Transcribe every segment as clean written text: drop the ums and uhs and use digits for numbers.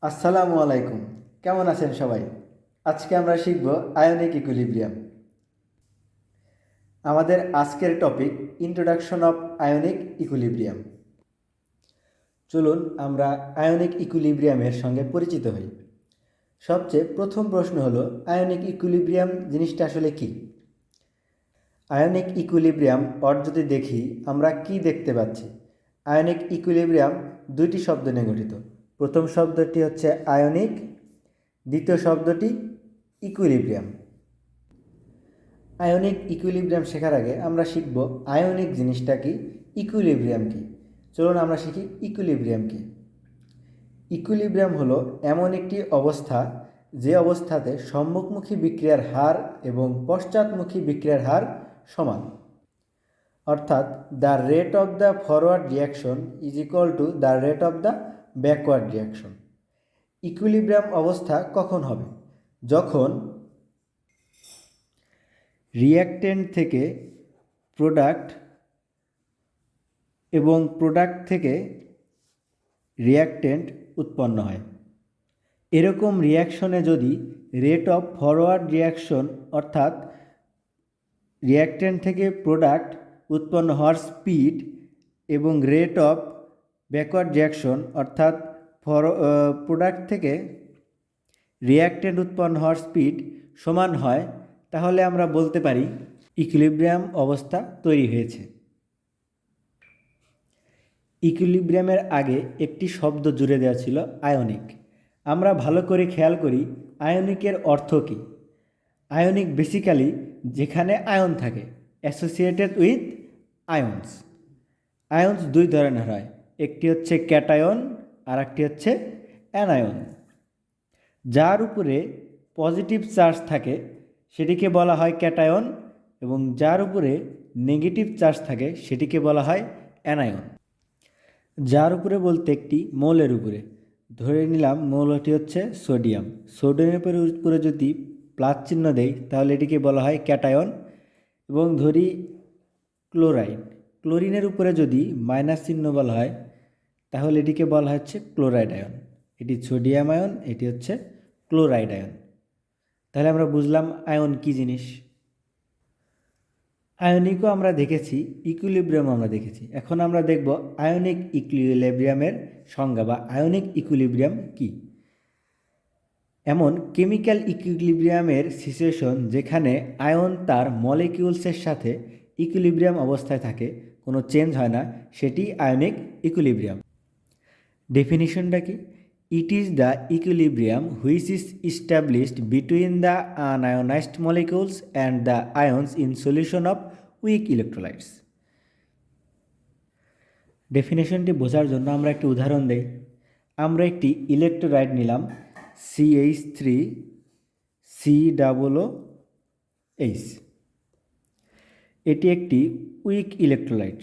আসসালামু আলাইকুম। কেমন আছেন সবাই? আজকে আমরা শিখব আয়নিক ইকুইলিব্রিয়াম। আমাদের আজকের topic introduction of ionic equilibrium. চলুন আমরা আয়নিক ইকুইলিব্রিয়ামের সঙ্গে পরিচিত হই। সবচেয়ে প্রথম প্রশ্ন হলো আয়নিক ইকুইলিব্রিয়াম জিনিসটা আসলে কি? আয়নিক ইকুইলিব্রিয়াম যদি দেখি আমরা কি দেখতে পাচ্ছি? আয়নিক ইকুইলিব্রিয়াম দুইটি শব্দ নিয়ে গঠিত। প্রথম শব্দটি হচ্ছে আয়নিক, দ্বিতীয় শব্দটি ইকুইলিব্রিয়াম। আয়নিক ইকুইলিব্রিয়াম শেখার আগে আমরা শিখব আয়নিক জিনিসটা কি, ইকুইলিব্রিয়াম কি। চলুন আমরা শিখি ইকুইলিব্রিয়াম কি। ইকুইলিব্রিয়াম হলো এমন একটি অবস্থা যে অবস্থাতে সম্মুখমুখী বিক্রিয়ার হার এবং পশ্চাৎমুখী বিক্রিয়ার হার সমান, অর্থাৎ the rate of the forward reaction is equal to the rate of the backward reaction. Equilibrium অবস্থা কখন হবে? যখন রিঅ্যাকট্যান্ট থেকে প্রোডাক্ট এবং প্রোডাক্ট থেকে রিঅ্যাকট্যান্ট উৎপন্ন হয়। এরকম রিয়াকশনে যদি রেট অফ ফরওয়ার্ড রিয়াকশন অর্থাৎ রিঅ্যাকট্যান্ট থেকে প্রোডাক্ট উৎপন্ন হওয়ার স্পিড এবং রেট অফ ব্যাকওয়ার্ড রিয়াকশন অর্থাৎ প্রোডাক্ট থেকে রিঅ্যাকট্যান্ট উৎপন্ন হওয়ার স্পিড সমান হয়, তাহলে আমরা বলতে পারি ইকুইলিব্রিয়াম অবস্থা তৈরি হয়েছে। ইকুইলিব্রিয়ামের আগে একটি শব্দ জুড়ে দেওয়া ছিল আয়নিক। আমরা ভালো করে খেয়াল করি আয়নিকের অর্থ কী। আয়নিক বেসিক্যালি যেখানে আয়ন থাকে, অ্যাসোসিয়েটেড উইথ আয়নস। আয়নস দুই ধরনের হয়, একটি হচ্ছে ক্যাটায়ন আর একটি হচ্ছে অ্যানায়ন। যার উপরে পজিটিভ চার্জ থাকে সেটিকে বলা হয় ক্যাটায়ন এবং যার উপরে নেগেটিভ চার্জ থাকে সেটিকে বলা হয় অ্যানায়ন। যার উপরে বলতে একটি মৌলের উপরে, ধরে নিলাম মৌলটি হচ্ছে সোডিয়াম। সোডিয়ামের উপরে যদি প্লাস চিহ্ন দেই তাহলে এটিকে বলা হয় ক্যাটায়ন। এবং ধরি ক্লোরাইড, ক্লোরিনের উপরে যদি মাইনাস চিহ্ন বলা হয় তাহলে এটিকে বলা হচ্ছে ক্লোরাইড আয়ন। এটি সোডিয়াম আয়ন, এটি হচ্ছে ক্লোরাইড আয়ন। তাহলে আমরা বুঝলাম আয়ন কী জিনিস। আয়নিকও আমরা দেখেছি, ইকুইলিব্রিয়ামও আমরা দেখেছি। এখন আমরা দেখব আয়নিক ইকুইলিব্রিয়ামের সংজ্ঞা বা আয়নিক ইকুইলিব্রিয়াম কি। এমন কেমিক্যাল ইকুইলিব্রিয়ামের সিচুয়েশন যেখানে আয়ন তার মলিকিউলসের সাথে ইকুইলিব্রিয়াম অবস্থায় থাকে, কোনো চেঞ্জ হয় না, সেটি আয়নিক ইকুইলিব্রিয়াম। ডেফিনিশনটা কি? It is the equilibrium which is established between the unionized molecules and the ions in solution of weak electrolytes. ডেফিনেশনটি বোঝার জন্য আমরা একটি উদাহরণ দেই। আমরা একটি ইলেকট্রোলাইট নিলাম CH3COOH। এটি একটি উইক ইলেকট্রোলাইট।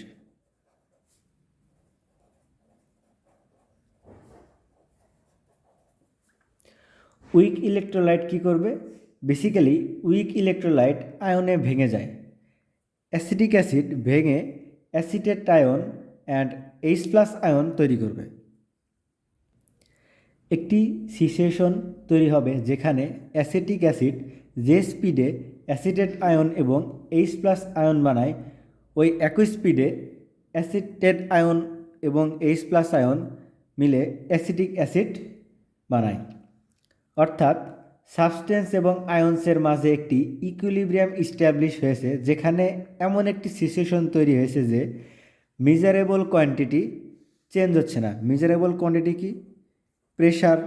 উইক ইলেকট্রোলাইট কী করবে? বেসিক্যালি উইক ইলেকট্রোলাইট আয়নে ভেঙে যায়। অ্যাসিটিক অ্যাসিড ভেঙে acetate ion and H+ ion তৈরি করবে। একটি সিচুয়েশন তৈরি হবে যেখানে অ্যাসিটিক অ্যাসিড যে স্পিডে অ্যাসিটেট আয়ন এবং H+ আয়ন বানায়, ওই একই স্পিডে অ্যাসিটেট আয়ন এবং H+ আয়ন মিলে অ্যাসিটিক অ্যাসিড বানায়। অর্থাৎ সাবস্টেন্স এবং আয়নসের মাঝে একটি ইকুইলিব্রিয়াম ইস্টাবলিশ হয়েছে, যেখানে এমন একটি সিচুয়েশন তৈরি হয়েছে যে মেজারেবল কোয়ান্টিটি চেঞ্জ হচ্ছে না। মেজারেবল কোয়ান্টিটি কি? Pressure,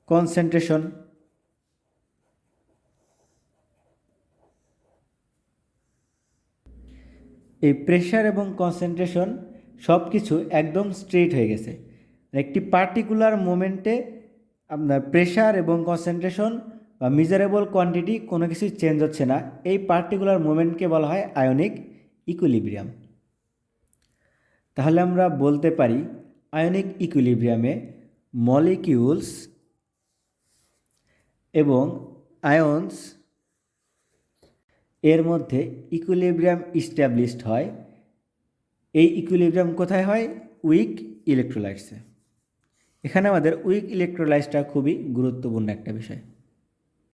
concentration. এই প্রেশার এবং কনসেন্ট্রেশন সব কিছু একদম স্ট্রেট হয়ে গেছে। একটি পার্টিকুলার মোমেন্টে আপনার প্রেশার এবং কনসেন্ট্রেশন বা মেজারেবল কোয়ান্টিটি কোনো কিছু চেঞ্জ হচ্ছে না। এই পার্টিকুলার মোমেন্টকে বলা হয় আয়নিক ইকুইলিব্রিয়াম। তাহলে আমরা বলতে পারি আয়নিক ইকুইলিব্রিয়ামে মলিকিউলস এবং আয়নস এর মধ্যে ইকুইলিব্রিয়াম ইস্টাবলিশড হয়। এই ইকুইলিব্রিয়াম কোথায় হয়? উইক ইলেকট্রোলাইটসে। এখানে আমাদের উইক ইলেকট্রোলাইজটা খুবই গুরুত্বপূর্ণ একটা বিষয়।